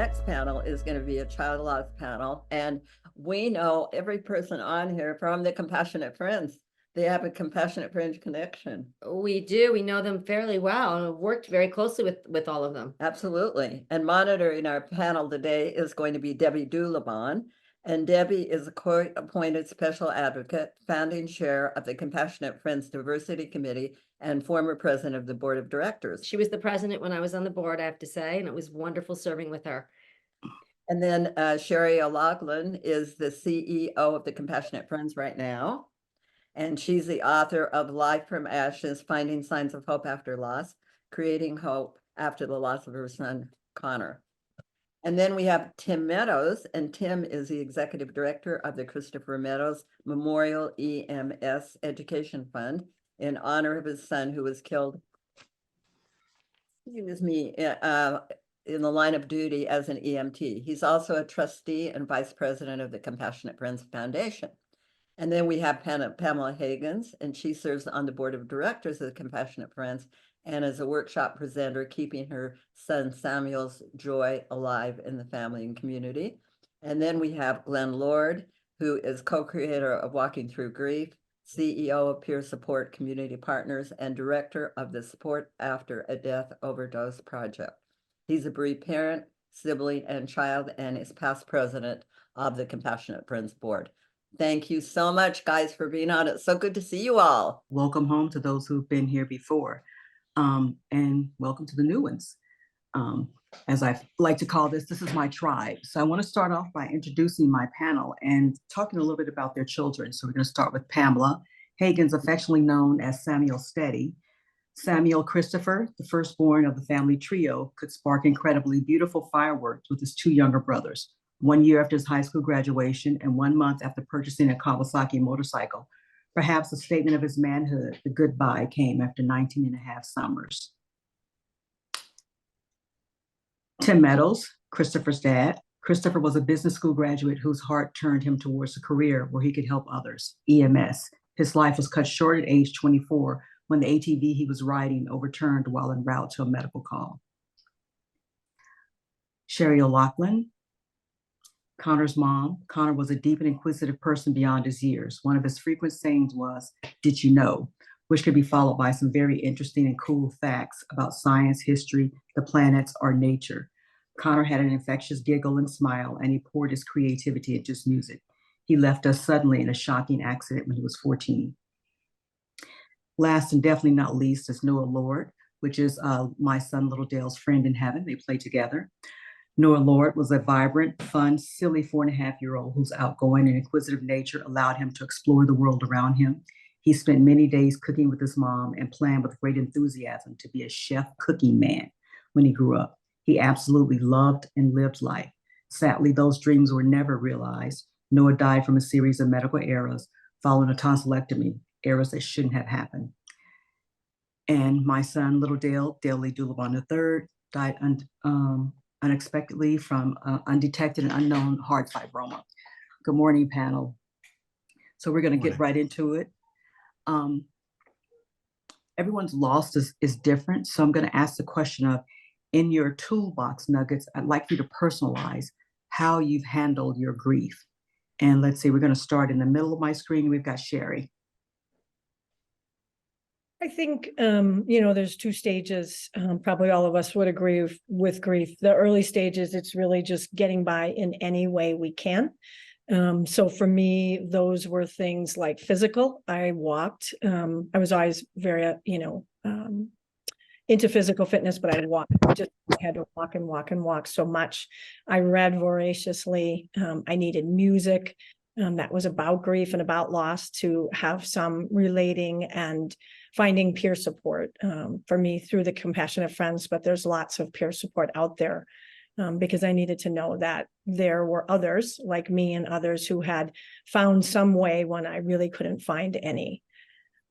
next panel is going to be a child loss panel. And we know every person on here from the Compassionate Friends. They have a Compassionate Friends connection. We do. We know them fairly well and have worked very closely with all of them. Absolutely. And monitoring our panel today is going to be Debbie Dulabon. And Debbie is a court-appointed special advocate, founding chair of the Compassionate Friends Diversity Committee, and former president of the board of directors. She was the president when I was on the board, I have to say, and it was wonderful serving with her. And then Sherry O'Loughlin is the CEO of the Compassionate Friends right now. And she's the author of Life from Ashes, Finding Signs of Hope After Loss, Creating Hope After the Loss of her son, Connor. And then we have Tim Meadows, and Tim is the executive director of the Christopher Meadows Memorial EMS Education Fund in honor of his son who was killed, in the line of duty as an EMT. He's also a trustee and vice president of the Compassionate Friends Foundation. And then we have Pamela Higgins, and she serves on the board of directors of the Compassionate Friends and is a workshop presenter, keeping her son Samuel's joy alive in the family and community. And then we have Glenn Lord, who is co-creator of Walking Through Grief, CEO of Peer Support Community Partners, and director of the Support After a Death Overdose Project. He's a bereaved parent, sibling, and child, and is past president of the Compassionate Friends Board. Thank you so much, guys, for being on. It's so good to see you all. Welcome home to those who've been here before, and welcome to the new ones. As I like to call this is my tribe. So I want to start off by introducing my panel and talking a little bit about their children. So we're going to start with Pamela Higgins, affectionately known as Samuel Steady. Samuel Christopher, the firstborn of the family trio, could spark incredibly beautiful fireworks with his two younger brothers. 1 year after his high school graduation and 1 month after purchasing a Kawasaki motorcycle. Perhaps a statement of his manhood, the goodbye came after 19 and a half summers. Tim Meadows, Christopher's dad. Christopher was a business school graduate whose heart turned him towards a career where he could help others, EMS. His life was cut short at age 24 when the ATV he was riding overturned while en route to a medical call. Sherry O'Loughlin, Connor's mom. Connor was a deep and inquisitive person beyond his years. One of his frequent sayings was, "Did you know?" which could be followed by some very interesting and cool facts about science, history, the planets, or nature. Connor had an infectious giggle and smile, and he poured his creativity into his music. He left us suddenly in a shocking accident when he was 14. Last and definitely not least is Noah Lord, which is my son Little Dale's friend in heaven. They play together. Noah Lord was a vibrant, fun, silly 4.5-year-old whose outgoing and inquisitive nature allowed him to explore the world around him. He spent many days cooking with his mom and planned with great enthusiasm to be a chef cooking man when he grew up. He absolutely loved and lived life. Sadly, those dreams were never realized. Noah died from a series of medical errors following a tonsillectomy, errors that shouldn't have happened. And my son, Little Dale, Dale Lee Dulabon III, died unexpectedly from undetected and unknown heart fibroma. Good morning, panel. So we're going to get right into it. Everyone's loss is different. So I'm going to ask the question of, in your toolbox nuggets, I'd like you to personalize how you've handled your grief. And let's see, we're going to start in the middle of my screen. We've got Sherry. I think, there's two stages. Probably all of us would agree with grief. The early stages, it's really just getting by in any way we can. So for me, those were things like physical. I walked. I was always very, into physical fitness, but I walked. I had to walk and walk and walk so much. I read voraciously. I needed music. That was about grief and about loss, to have some relating and finding peer support for me through the Compassionate Friends, but there's lots of peer support out there because I needed to know that there were others like me and others who had found some way when I really couldn't find any.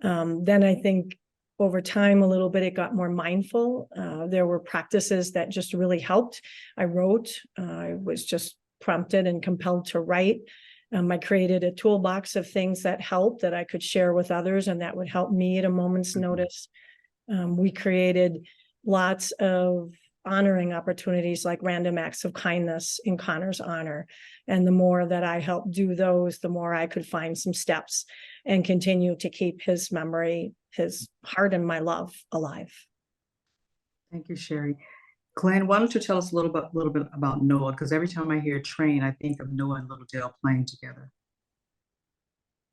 Then I think over time, a little bit, it got more mindful. There were practices that just really helped. I wrote, I was just prompted and compelled to write. I created a toolbox of things that helped that I could share with others and that would help me at a moment's notice. We created lots of honoring opportunities like random acts of kindness in Connor's honor. And the more that I helped do those, the more I could find some steps and continue to keep his memory, his heart, and my love alive. Thank you, Sherry. Glenn, why don't you tell us a little bit about Noah? Because every time I hear train, I think of Noah and Little Dale playing together.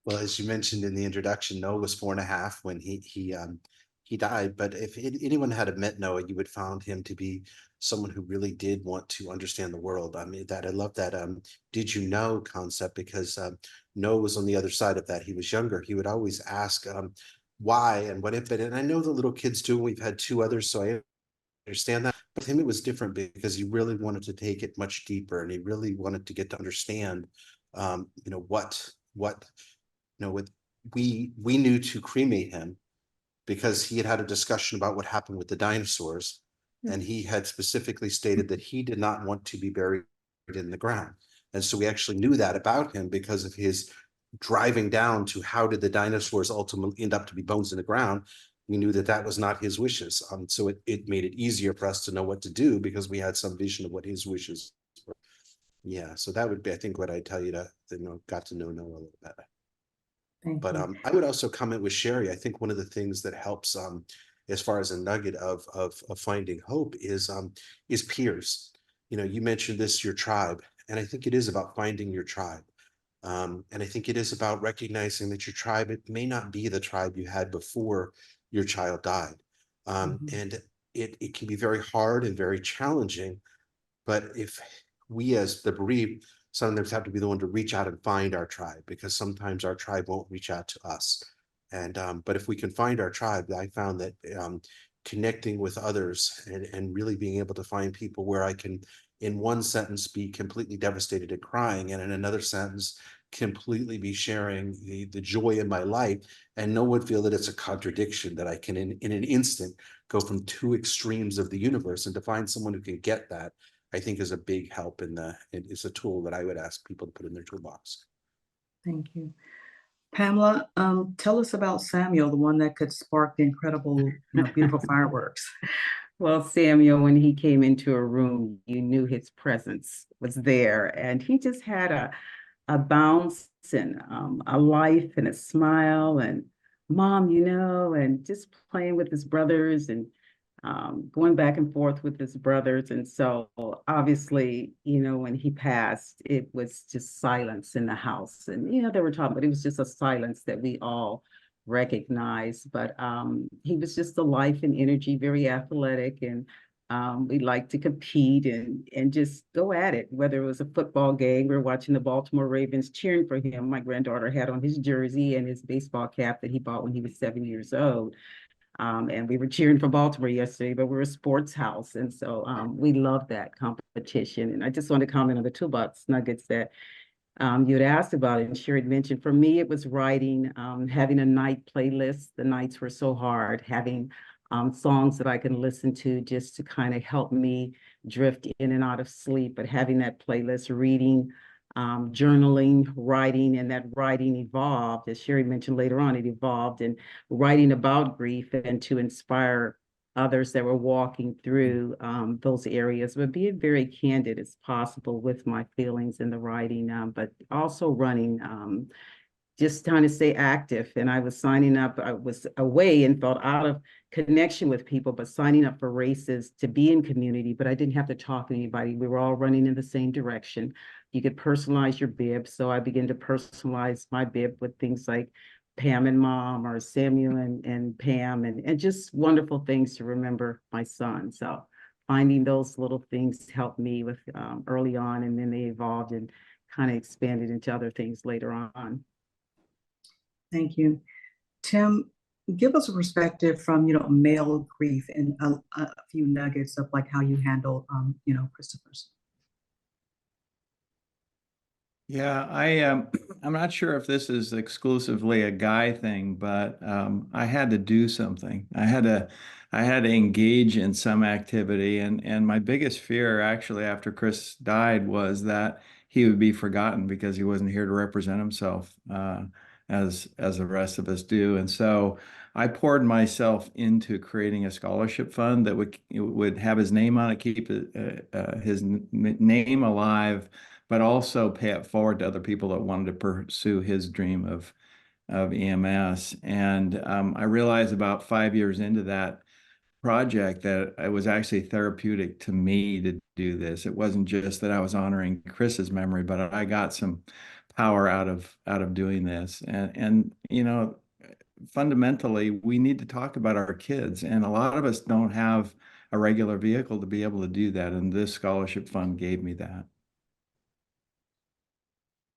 Well, as you mentioned in the introduction, Noah was 4.5 when he died. But if anyone had met Noah, you would found him to be someone who really did want to understand the world. I mean, I love that did you know concept, because Noah was on the other side of that. He was younger. He would always ask why and what if it. And I know the little kids do. We've had 2 others, so I understand that. But with him, it was different because he really wanted to take it much deeper, and he really wanted to get to understand, what we knew to cremate him because he had a discussion about what happened with the dinosaurs, and he had specifically stated that he did not want to be buried in the ground. And so we actually knew that about him because of his driving down to how did the dinosaurs ultimately end up to be bones in the ground. We knew that that was not his wishes. So it made it easier for us to know what to do because we had some vision of what his wishes were. Yeah, so that would be, I think, what I'd tell you to got to know Noah a little better. Thank But you. I would also comment with Sherry. I think one of the things that helps as far as a nugget of finding hope is peers. You mentioned this, your tribe, and I think it is about finding your tribe. And I think it is about recognizing that your tribe, it may not be the tribe you had before your child died. And it can be very hard and very challenging. But if we as the bereaved sometimes have to be the one to reach out and find our tribe, because sometimes our tribe won't reach out to us. And but if we can find our tribe, I found that connecting with others and really being able to find people where I can, in one sentence, be completely devastated and crying, and in another sentence, completely be sharing the joy in my life, and no one feel that it's a contradiction, that I can in an instant go from 2 extremes of the universe, and to find someone who can get that, I think is a big help it's a tool that I would ask people to put in their toolbox. Thank you. Pamela, tell us about Samuel, the one that could spark the incredible, beautiful fireworks. Well, Samuel, when he came into a room, you knew his presence was there, and he just had a bounce and a life and a smile and mom, and just playing with his brothers and going back and forth with his brothers. And so obviously, when he passed, it was just silence in the house. And, they were talking, but it was just a silence that we all recognized. But he was just a life and energy, very athletic, and we liked to compete and just go at it, whether it was a football game. We were watching the Baltimore Ravens, cheering for him. My granddaughter had on his jersey and his baseball cap that he bought when he was 7 years old. And we were cheering for Baltimore yesterday, but we're a sports house. And so we love that competition. And I just want to comment on the toolbox nuggets that you had asked about it, and Sherry had mentioned. For me, it was writing, having a night playlist. The nights were so hard, having songs that I can listen to just to kind of help me drift in and out of sleep, but having that playlist, reading, journaling, writing, and that writing evolved. As Sherry mentioned later on, it evolved in writing about grief and to inspire others that were walking through those areas, but being very candid as possible with my feelings in the writing, but also running, just trying to stay active. And I was signing up, I was away and felt out of connection with people, but signing up for races to be in community, but I didn't have to talk to anybody. We were all running in the same direction. You could personalize your bib. So I began to personalize my bib with things like Pam and Mom, or Samuel and Pam, and just wonderful things to remember my son. So finding those little things helped me with early on, and then they evolved and kind of expanded into other things later on. Thank you. Tim, give us a perspective from, male grief and a few nuggets of like how you handle, Christopher's. Yeah, I'm not sure if this is exclusively a guy thing, but I had to do something. I had to engage in some activity, and my biggest fear actually after Chris died was that he would be forgotten because he wasn't here to represent himself as the rest of us do. And so I poured myself into creating a scholarship fund that would have his name on it, keep his name alive, but also pay it forward to other people that wanted to pursue his dream of EMS. And I realized about 5 years into that project that it was actually therapeutic to me to do this. It wasn't just that I was honoring Chris's memory, but I got some power out of doing this. And you know, fundamentally, we need to talk about our kids, and a lot of us don't have a regular vehicle to be able to do that. And this scholarship fund gave me that.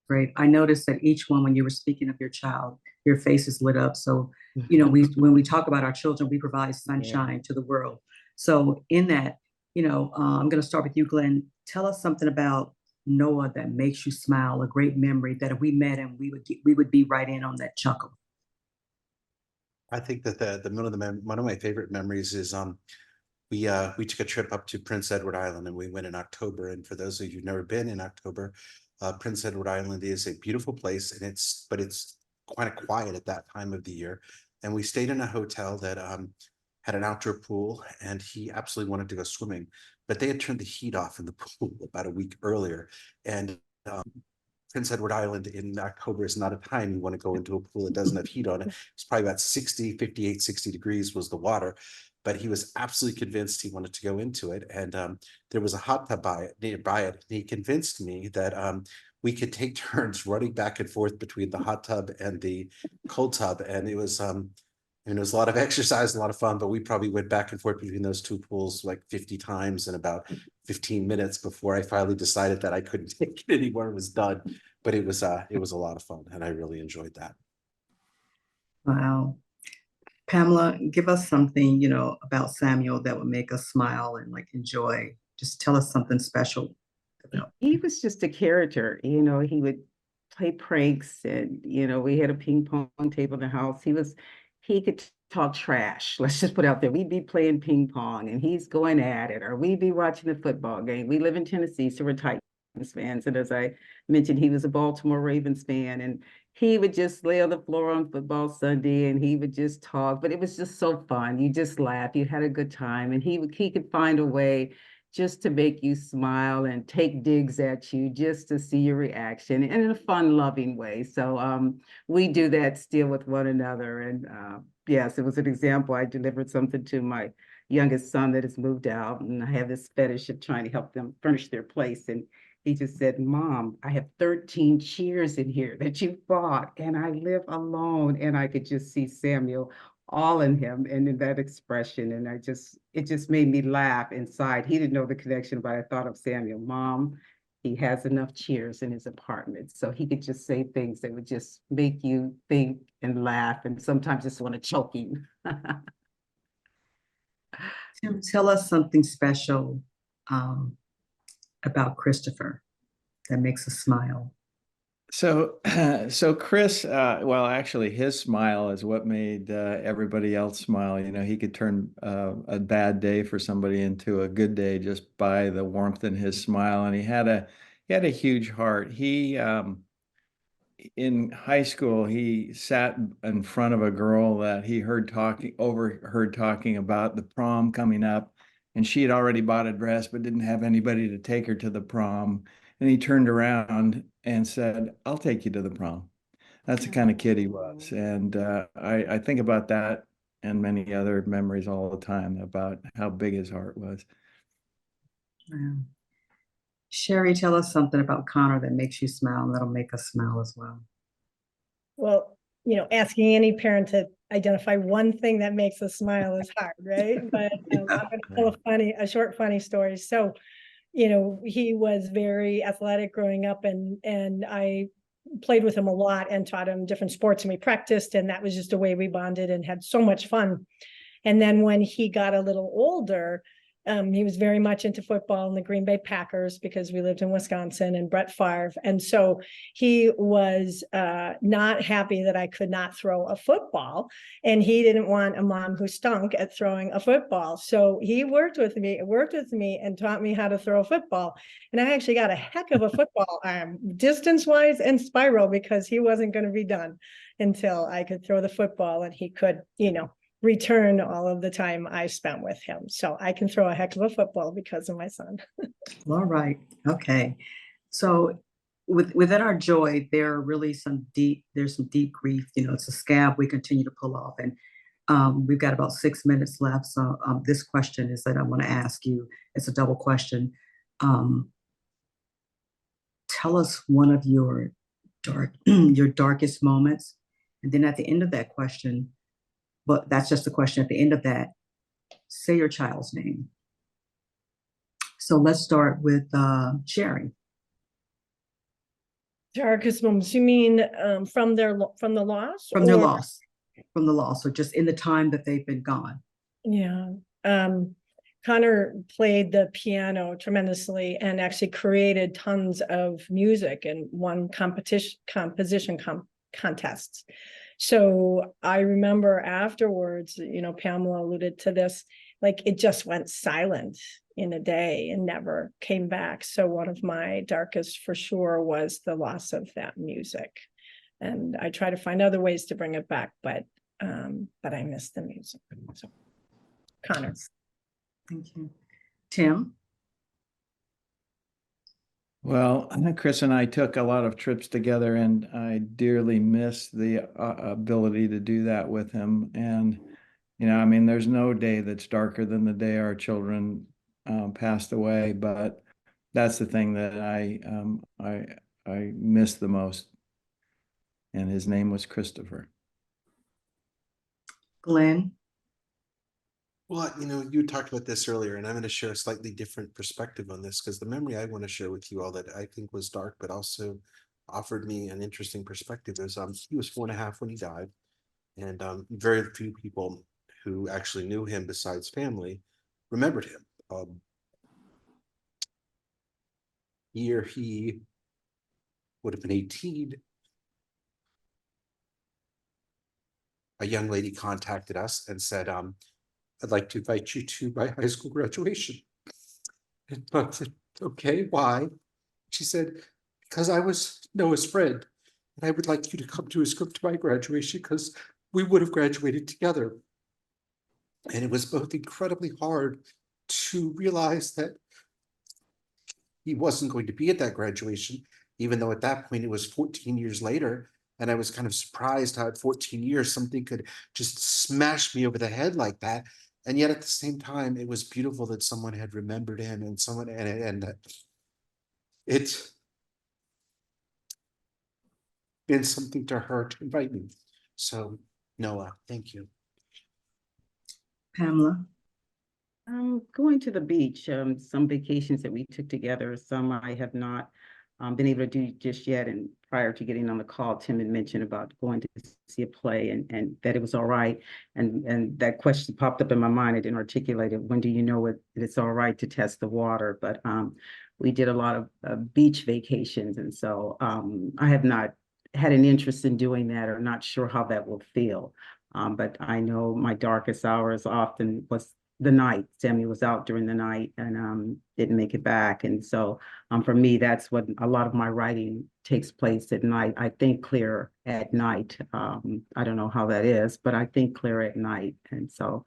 Great. I noticed that each one, when you were speaking of your child, your face is lit up. So, you know, when we talk about our children, we provide sunshine to the world. So in that, you know, I'm going to start with you, Glenn. Tell us something about Noah that makes you smile, a great memory that if we met him, we would be right in on that chuckle. I think that one of my favorite memories is we took a trip up to Prince Edward Island, and we went in October. And for those of you who've never been in October, Prince Edward Island is a beautiful place, and it's kind of quiet at that time of the year. And we stayed in a hotel that had an outdoor pool, and he absolutely wanted to go swimming, but they had turned the heat off in the pool about a week earlier. And Prince Edward Island in October is not a time you want to go into a pool that doesn't have heat on it. It's probably about 58, 60 degrees was the water, but he was absolutely convinced he wanted to go into it. And there was a hot tub nearby it. And he convinced me that we could take turns running back and forth between the hot tub and the cold tub. And it was a lot of exercise, a lot of fun, but we probably went back and forth between those two pools like 50 times in about 15 minutes before I finally decided that I couldn't take it anymore. It was done, but it was a lot of fun, and I really enjoyed that. Wow. Pamela, give us something, you know, about Samuel that would make us smile and like enjoy. Just tell us something special about. He was just a character, you know, he would play pranks, and, you know, we had a ping pong table in the house. He could talk trash. Let's just put it out there. We'd be playing ping pong and he's going at it, or we'd be watching a football game. We live in Tennessee, so we're Titans fans. And as I mentioned, he was a Baltimore Ravens fan, and he would just lay on the floor on football Sunday and he would just talk, but it was just so fun. You just laugh, you had a good time, and he could find a way just to make you smile and take digs at you just to see your reaction, and in a fun, loving way. So we do that still with one another. And yes, it was an example. I delivered something to my youngest son that has moved out, and I have this fetish of trying to help them furnish their place. And he just said, "Mom, I have 13 chairs in here that you bought, and I live alone." And I could just see Samuel all in him and in that expression. And it just made me laugh inside. He didn't know the connection, but I thought of Samuel. Mom, he has enough chairs in his apartment, so he could just say things that would just make you think and laugh, and sometimes just want to choke him. Tim, tell us something special about Christopher that makes us smile. So Chris, well, actually, his smile is what made everybody else smile. You know, he could turn a bad day for somebody into a good day just by the warmth in his smile. And he had a huge heart. He in high school, he sat in front of a girl that he overheard talking about the prom coming up, and she had already bought a dress but didn't have anybody to take her to the prom. And he turned around and said, "I'll take you to the prom." That's the kind of kid he was. And I think about that and many other memories all the time about how big his heart was. Wow. Sherry, tell us something about Connor that makes you smile, and that'll make us smile as well. Well, you know, asking any parent to identify one thing that makes us smile is hard, right? But I'm going to tell a short, funny story. So, you know, he was very athletic growing up, and I played with him a lot and taught him different sports, and we practiced, and that was just a way we bonded and had so much fun. And then when he got a little older, He was very much into football and the Green Bay Packers because we lived in Wisconsin, and Brett Favre. And so he was not happy that I could not throw a football. And he didn't want a mom who stunk at throwing a football. So he worked with me and taught me how to throw a football. And I actually got a heck of a football arm, distance-wise and spiral, because he wasn't going to be done until I could throw the football and he could, return all of the time I spent with him. So I can throw a heck of a football because of my son. All right, okay. So within our joy, there are really there's some deep grief, it's a scab we continue to pull off. And we've got about 6 minutes left. So this question is that I want to ask you, it's a double question. Tell us one of your your darkest moments. And then at the end of that question, but that's just the question. At the end of that, say your child's name. So let's start with Sherry. Darkest moments, you mean from the loss? From their or- loss. From the loss, or just in the time that they've been gone. Yeah. Connor played the piano tremendously and actually created tons of music and won composition contests. So I remember afterwards, Pamela alluded to this, like it just went silent in a day and never came back. So one of my darkest for sure was the loss of that music. And I try to find other ways to bring it back, but I miss the music. So Connor. Thank you. Tim? Well, I think Chris and I took a lot of trips together, and I dearly miss the ability to do that with him. And, there's no day that's darker than the day our children passed away, but that's the thing that I miss the most. And his name was Christopher. Glenn? Well, you talked about this earlier, and I'm going to share a slightly different perspective on this because the memory I want to share with you all that I think was dark, but also offered me an interesting perspective is he was 4.5 when he died, and very few people who actually knew him besides family remembered him. Year he would have been 18. A young lady contacted us and said, I'd like to invite you to my high school graduation. And I said, okay, why? She said, because I was Noah's friend, and I would like you to come to my graduation because we would have graduated together. And it was both incredibly hard to realize that he wasn't going to be at that graduation, even though at that point it was 14 years later. And I was kind of surprised how at 14 years something could just smash me over the head like that. And yet at the same time, it was beautiful that someone had remembered him and that it's been something to her to invite me. So Noah, thank you. Pamela? Going to the beach, some vacations that we took together, some I have not been able to do just yet. And prior to getting on the call, Tim had mentioned about going to see a play and that it was all right. And that question popped up in my mind. I didn't articulate it. When do you know it's all right to test the water? But we did a lot of beach vacations. And so I have not had an interest in doing that or not sure how that will feel. But I know my darkest hours often was the night. Sammy was out during the night and didn't make it back. And so for me, that's what a lot of my writing takes place at night. I think clear at night. I don't know how that is, but I think clear at night. And so,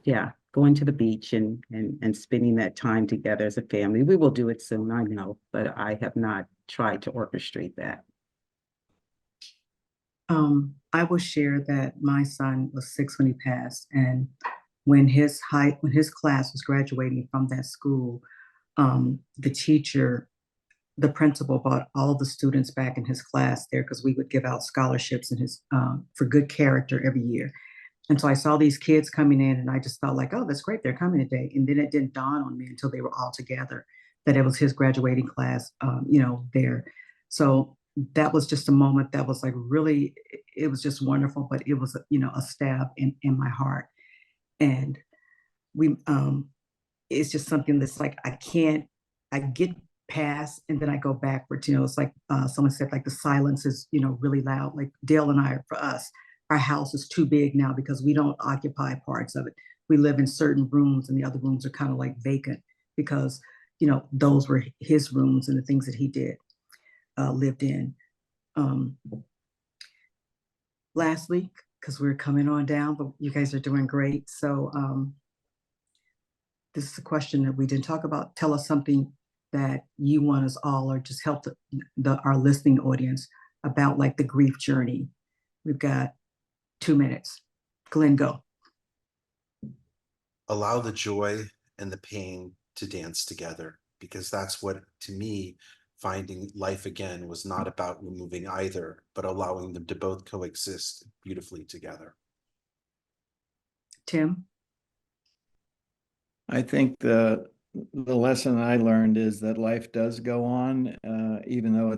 yeah, going to the beach and spending that time together as a family. We will do it soon, I know, but I have not tried to orchestrate that. I will share that my son was 6 when he passed, and when his class was graduating from that school, the principal brought all the students back in his class there because we would give out scholarships in his for good character every year. And so I saw these kids coming in, and I just felt like, oh, that's great, they're coming today. And then it didn't dawn on me until they were all together that it was his graduating class, there. So that was just a moment that was like really, it was just wonderful, but it was, a stab in my heart. And we, it's just something that's like, I get past and then I go backwards, it's like, someone said, like the silence is, really loud. Like Dale and I, for us, our house is too big now because we don't occupy parts of it. We live in certain rooms and the other rooms are kind of like vacant because, those were his rooms and the things that he did, lived in. Lastly, because we're coming on down, but you guys are doing great. So this is a question that we didn't talk about. Tell us something that you want us all, or just help our listening audience about, like, the grief journey. We've got 2 minutes. Glenn, go. Allow the joy and the pain to dance together, because that's what, to me, finding life again was not about removing either, but allowing them to both coexist beautifully together. Tim? I think the lesson I learned is that life does go on, even though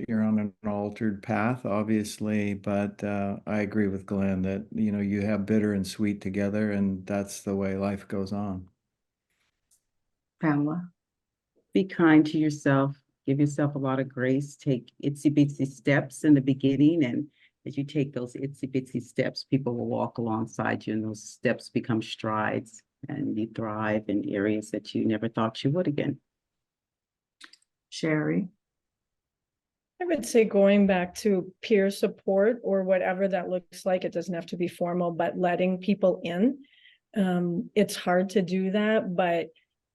you're on an altered path, obviously. But I agree with Glenn that, you have bitter and sweet together, and that's the way life goes on. Pamela? Be kind to yourself. Give yourself a lot of grace. Take itsy bitsy steps in the beginning, and as you take those itsy bitsy steps, people will walk alongside you, and those steps become strides, and you thrive in areas that you never thought you would again. Sherry? I would say going back to peer support or whatever that looks like. It doesn't have to be formal, but letting people in. It's hard to do that, but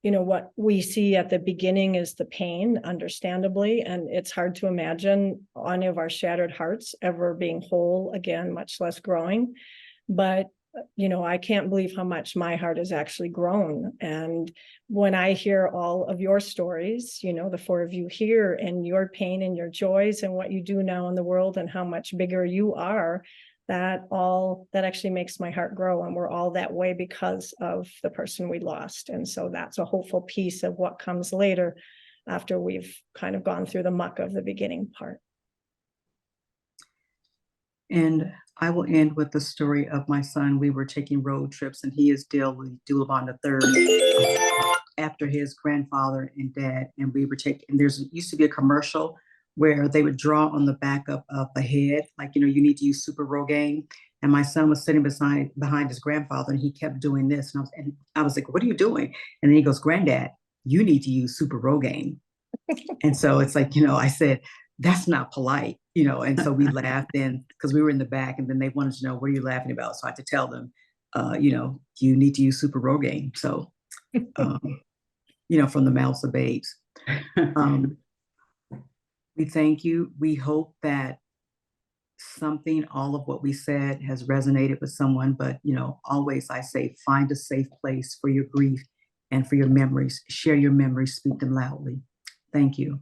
what we see at the beginning is the pain, understandably, and it's hard to imagine any of our shattered hearts ever being whole again, much less growing. But I can't believe how much my heart has actually grown. And when I hear all of your stories, the four of you here, and your pain and your joys and what you do now in the world and how much bigger you are, that actually makes my heart grow. And we're all that way because of the person we lost. And so that's a hopeful piece of what comes later after we've kind of gone through the muck of the beginning part. And I will end with the story of my son. We were taking road trips, and he is Dulabon III after his grandfather and dad. And we were and used to be a commercial where they would draw on the back of the head, like, you need to use Super Rogaine. And my son was sitting behind his grandfather, and he kept doing this. And I was like, what are you doing? And then he goes, Granddad, you need to use Super Rogaine. And so it's like, I said, that's not polite, and so we laughed because we were in the back, and then they wanted to know, what are you laughing about? So I had to tell them, you need to use Super Rogaine. So, from the mouths of babes. We thank you. We hope that all of what we said has resonated with someone, but, always I say, find a safe place for your grief and for your memories. Share your memories, speak them loudly. Thank you.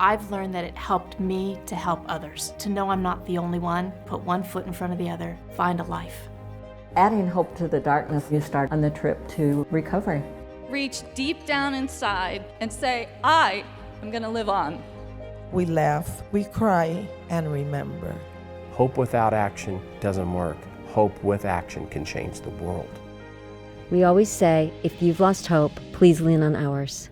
I've learned that it helped me to help others, to know I'm not the only one, put one foot in front of the other, find a life. Adding hope to the darkness, you start on the trip to recovery. Reach deep down inside and say, I am going to live on. We laugh, we cry, and remember. Hope without action doesn't work. Hope with action can change the world. We always say, if you've lost hope, please lean on ours.